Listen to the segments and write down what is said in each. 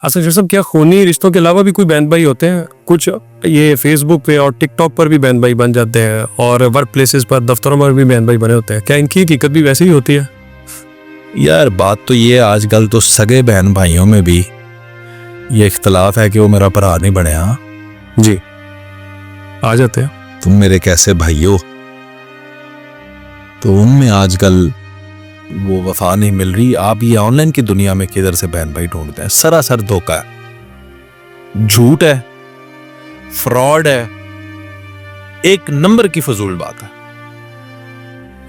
अच्छा जैसे क्या खूनी रिश्तों के अलावा भी कोई बहन भाई होते हैं? कुछ ये फेसबुक पे और टिकटॉक पर भी बहन भाई बन जाते हैं और वर्क प्लेसेस पर, दफ्तरों पर भी बहन भाई बने होते हैं। क्या इनकी हकीकत भी वैसे ही होती है? यार बात तो ये आजकल तो सगे बहन भाइयों में भी ये इख्तलाफ है कि वो मेरा भरा नहीं बने। हाँ जी, आ जाते हैं। तुम मेरे कैसे भाई हो, तो उनमें आजकल वो वफा नहीं मिल रही। आप ये ऑनलाइन की दुनिया में किधर से बहन भाई ढूंढते हैं? सरासर धोखा है, झूठ है, फ्रॉड है, एक नंबर की फजूल बात है।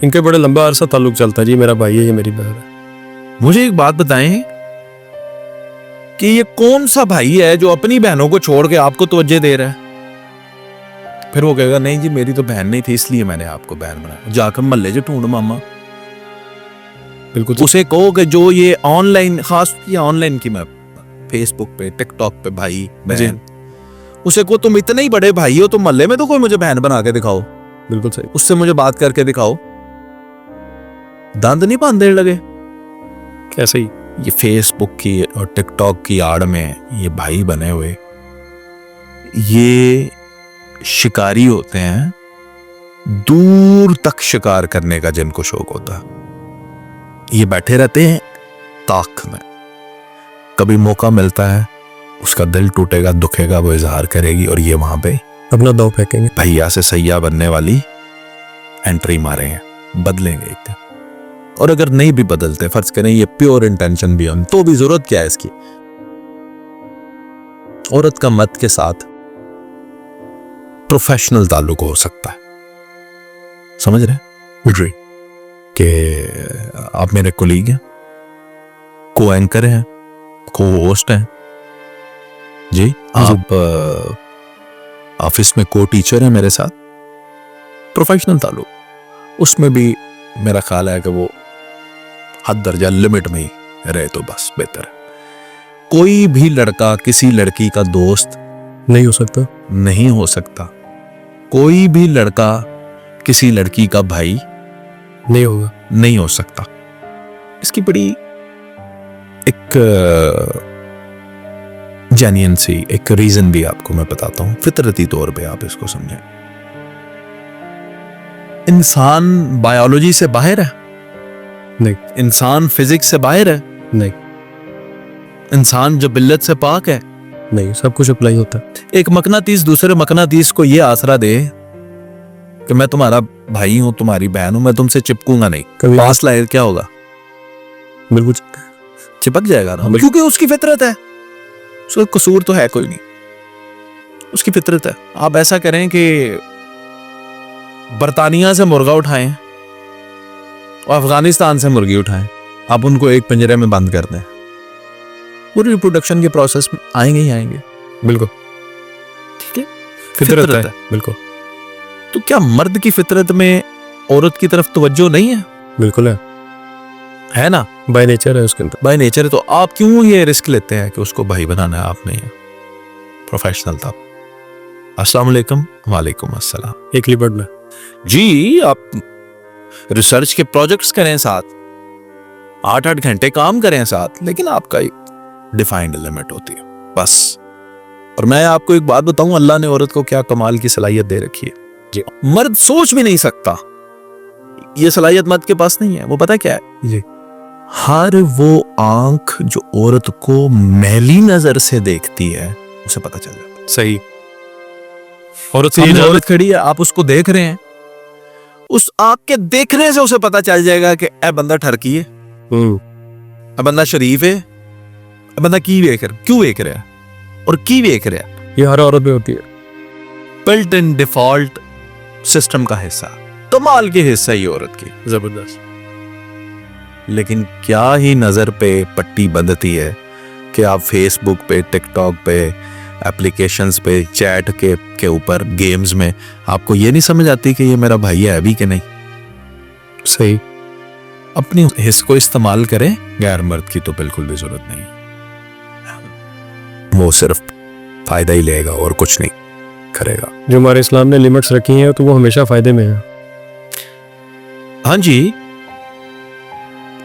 इनके बड़े लंबा अरसा ताल्लुक चलता है जी, मेरा भाई है ये मेरी बहन है। मुझे एक बात बताएं कि ये कौन सा भाई है जो अपनी बहनों को छोड़ के आपको तवज्जो दे रहा है? फिर वो कहेगा नहीं जी मेरी तो बहन नहीं थी इसलिए मैंने आपको बहन बनाया। जाकर मोहल्ले से ढूंढ मामा। बिल्कुल। उसे कहो कि जो ये ऑनलाइन, खास ये ऑनलाइन की, मैं फेसबुक पे टिकटॉक पे भाई बहन, उसे को तुम इतने ही बड़े भाई हो तो मोहल्ले में तो कोई मुझे बहन बना के दिखाओ। बिल्कुल सही। उससे मुझे बात करके दिखाओ। दंद नहीं बांधने लगे? कैसे ही ये फेसबुक की और टिकटॉक की आड़ में ये भाई बने हुए ये शिकारी होते हैं, दूर तक शिकार करने का जिनको शौक होता है। ये बैठे रहते हैं ताक में, कभी मौका मिलता है उसका दिल टूटेगा, दुखेगा, वो इजहार करेगी और ये वहां पे अपना दाव फेंकेंगे। भैया से सैया बनने वाली एंट्री मारेंगे, बदलेंगे एक दिन। और अगर नहीं भी बदलते, फर्ज करें ये प्योर इंटेंशन भी हो, तो भी जरूरत क्या है इसकी? औरत का मर्द के साथ प्रोफेशनल ताल्लुक हो सकता है, समझ रहे जी। कि आप मेरे कोलीग हैं, को एंकर हैं, को होस्ट हैं जी, आप ऑफिस में को टीचर हैं मेरे साथ, प्रोफेशनल ताल्लुक। उसमें भी मेरा ख्याल है कि वो हद दर्जा लिमिट में ही रहे तो बस बेहतर है। कोई भी लड़का किसी लड़की का दोस्त नहीं हो सकता। नहीं हो सकता। कोई भी लड़का किसी लड़की का भाई नहीं होगा, नहीं हो सकता। इसकी बड़ी एक जेन्युइन सी एक रीजन भी आपको मैं बताता हूं, फितरती तौर पे आप इसको समझें। इंसान बायोलॉजी से बाहर है नहीं, इंसान फिजिक्स से बाहर है नहीं, इंसान जबिल्लत से पाक है नहीं, सब कुछ अप्लाई होता है। एक मकनातीस दूसरे मकनातीस को यह आसरा दे कि मैं तुम्हारा भाई हूं, तुम्हारी बहन हूं, मैं तुमसे चिपकूंगा नहीं, कभी पास लाए क्या होगा? बिल्कुल चिपक जाएगा ना, बिल्कुल। क्योंकि उसकी फितरत है, उसका कसूर तो है कोई नहीं, उसकी फितरत है। आप ऐसा करें कि बर्तानिया से मुर्गा उठाएं और अफगानिस्तान से मुर्गी उठाएं, आप उनको एक पिंजरे में बंद कर दें, वो रिप्रोडक्शन के प्रोसेस में आएंगे ही आएंगे। बिल्कुल ठीक है, फितरत है। बिल्कुल। तो क्या मर्द की फितरत में औरत की तरफ तवज्जो नहीं है? बिल्कुल है ना, बाय नेचर है उसके अंदर। बाय नेचर है। तो आप क्यों ये रिस्क लेते हैं कि उसको भाई बनाना है? आप नहीं है प्रोफेशनल था। अस्सलाम वालेकुम। वालेकुम अस्सलाम। एक लिबर्ट में जी, आप रिसर्च के प्रोजेक्ट्स करें साथ, 8-8 घंटे काम करें साथ, लेकिन आपका एक डिफाइंड लिमिट होती है बस। और मैं आपको एक बात बताऊं, अल्लाह ने औरत को क्या कमाल की सलाहियत दे रखी है जी। मर्द सोच भी नहीं सकता, ये सलाहियत मर्द के पास नहीं है। वो पता क्या है जी, हर वो आंख जो औरत को मैली नजर से देखती है उसे पता चल जाता है। सही। औरत से सामने औरत खड़ी है, आप उसको देख रहे हैं, उस आंख के देखने से उसे पता चल जाएगा कि ए बंदा ठरकी है, ए बंदा शरीफ है, ए बंदा की वेख रहा, क्यों वेख रहा है और की वेख रहा है। ये हर औरत में होती है। बिल्ट इन डिफॉल्ट सिस्टम का हिस्सा, कमाल की हिस्सा ही औरत की, जबरदस्त। लेकिन क्या ही नजर पे पट्टी बंधती है कि आप फेसबुक पे, टिकटॉक पे, एप्लीकेशंस पे, चैट के ऊपर, गेम्स में आपको ये नहीं समझ आती कि ये मेरा भाई है अभी कि नहीं। सही। अपनी हिस्स को इस्तेमाल करें, गैर मर्द की तो बिल्कुल भी जरूरत नहीं, वो सिर्फ फायदा ही लेगा और कुछ नहीं करेगा। जो हमारे इस्लाम ने लिमिट्स रखी हैं तो वो हमेशा फायदे में है। हाँ जी,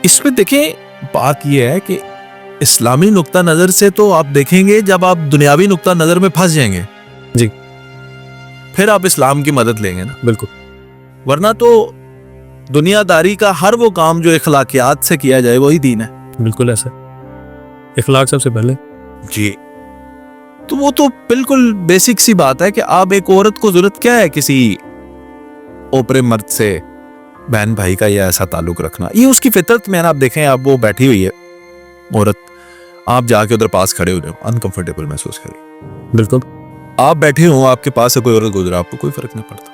इसमें देखें बात यह है कि इस्लामी नुक्ता नजर से तो आप देखेंगे, जब आप दुनियावी नुक्ता नजर में फंस जाएंगे जी फिर आप इस्लाम की मदद लेंगे ना, बिल्कुल। वरना तो दुनियादारी का हर वो काम जो इखलाकियात से किया जाए वही दीन है। बिल्कुल ऐसा, इखलाक सबसे पहले। जी, तो वो तो बिल्कुल बेसिक सी बात है कि आप एक औरत को जरूरत क्या है किसी ओपरे मर्द से बहन भाई का या ऐसा ताल्लुक रखना, ये उसकी फितरत में है ना। आप देखें, आप वो बैठी हुई है औरत, आप जाके उधर पास खड़े हो जाओ, अनकंफर्टेबल महसूस करें। बिल्कुल। आप बैठे हो, आपके पास से कोई औरत गुजरा, आपको कोई फर्क नहीं पड़ता।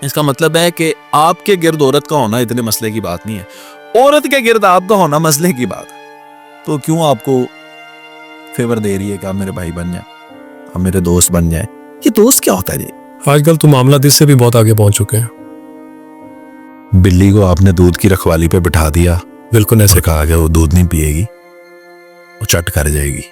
इसका मतलब है कि आपके गिर्द औरत का होना इतने मसले की बात नहीं है, औरत के गिर्द आपका होना मसले की बात है। तो क्यों आपको फेवर दे रही है कि आप मेरे भाई बन जाए, आप मेरे दोस्त बन जाए? ये दोस्त क्या होता है जी? आजकल तो मामला इससे भी बहुत आगे पहुंच चुके हैं। बिल्ली को आपने दूध की रखवाली पे बिठा दिया, बिल्कुल ऐसे। और कहा कि वो दूध नहीं पिएगी, वो चट कर जाएगी।